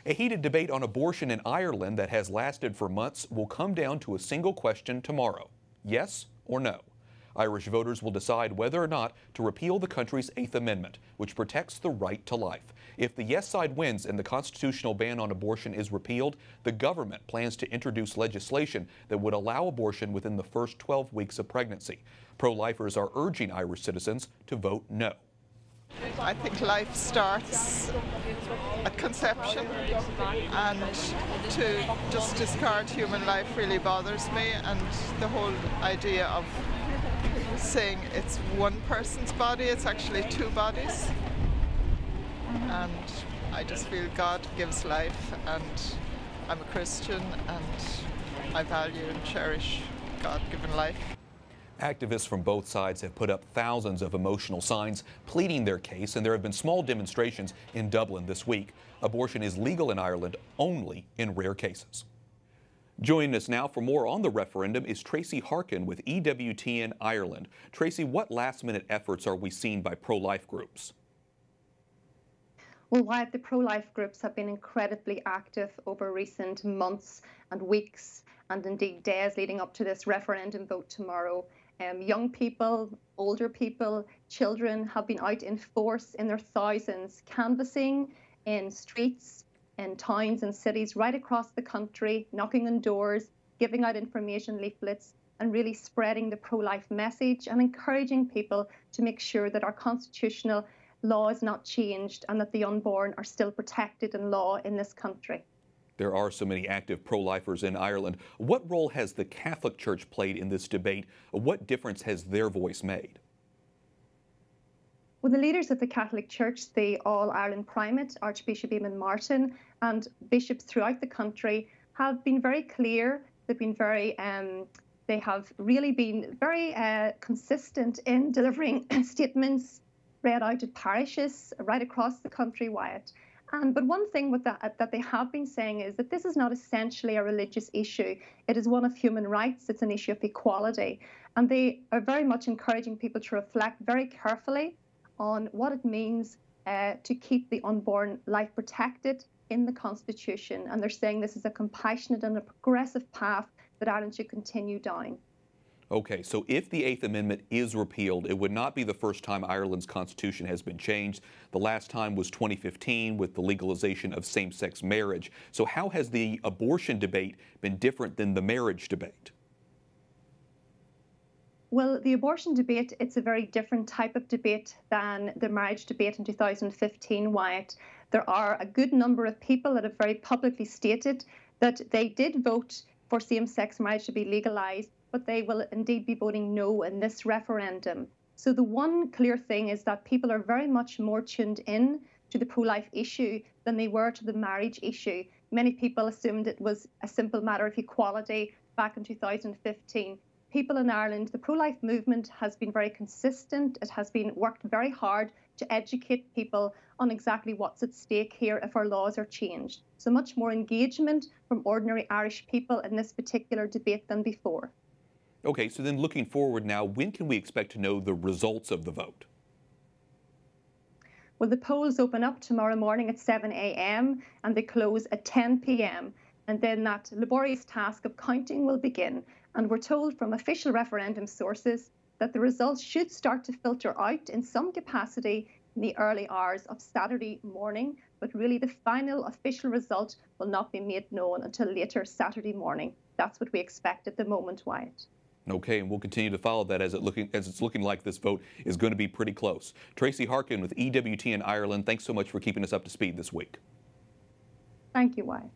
A heated debate on abortion in Ireland that has lasted for months will come down to a single question tomorrow: yes or no. Irish voters will decide whether or not to repeal the country's 8th Amendment, which protects the right to life. If the yes side wins and the constitutional ban on abortion is repealed, the government plans to introduce legislation that would allow abortion within the first 12 weeks of pregnancy. Pro-lifers are urging Irish citizens to vote no. I think life starts at conception, and to just discard human life really bothers me, and the whole idea of saying it's one person's body, it's actually two bodies, and I just feel God gives life, and I'm a Christian and I value and cherish God-given life. Activists from both sides have put up thousands of emotional signs pleading their case, and there have been small demonstrations in Dublin this week. Abortion is legal in Ireland only in rare cases. Joining us now for more on the referendum is Tracy Harkin with EWTN Ireland. Tracy, what last-minute efforts are we seeing by pro-life groups? Well, Wyatt, the pro-life groups have been incredibly active over recent months and weeks, and indeed days leading up to this referendum vote tomorrow. Young people, older people, children have been out in force in their thousands, canvassing in streets, in towns and cities right across the country, knocking on doors, giving out information leaflets, and really spreading the pro-life message and encouraging people to make sure that our constitutional law is not changed and that the unborn are still protected in law in this country. There are so many active pro-lifers in Ireland. What role has the Catholic Church played in this debate? What difference has their voice made? Well, the leaders of the Catholic Church, the All-Ireland Primate, Archbishop Eamon Martin, and bishops throughout the country have been very clear. They've been they have really been very consistent in delivering statements read out at parishes right across the country, Wyatt. But one thing with that they have been saying is that this is not essentially a religious issue. It is one of human rights. It's an issue of equality. And they are very much encouraging people to reflect very carefully on what it means to keep the unborn life protected in the Constitution. And they're saying this is a compassionate and a progressive path that Ireland should continue down. Okay, so if the 8th Amendment is repealed, it would not be the first time Ireland's constitution has been changed. The last time was 2015 with the legalization of same-sex marriage. So how has the abortion debate been different than the marriage debate? Well, the abortion debate, it's a very different type of debate than the marriage debate in 2015, Wyatt. There are a good number of people that have very publicly stated that they did vote for same-sex marriage to be legalised, but they will indeed be voting no in this referendum. So the one clear thing is that people are very much more tuned in to the pro-life issue than they were to the marriage issue. Many people assumed it was a simple matter of equality back in 2015. People in Ireland, the pro-life movement has been very consistent. It has been worked very hard to educate people on exactly what's at stake here if our laws are changed. So much more engagement from ordinary Irish people in this particular debate than before. Okay, so then looking forward now, when can we expect to know the results of the vote? Well, the polls open up tomorrow morning at 7 a.m. and they close at 10 p.m. And then that laborious task of counting will begin. And we're told from official referendum sources that the results should start to filter out in some capacity in the early hours of Saturday morning. But really the final official result will not be made known until later Saturday morning. That's what we expect at the moment, Wyatt. Okay, and we'll continue to follow that as it's looking like this vote is going to be pretty close. Tracy Harkin with EWTN Ireland, thanks so much for keeping us up to speed this week. Thank you, Wyatt.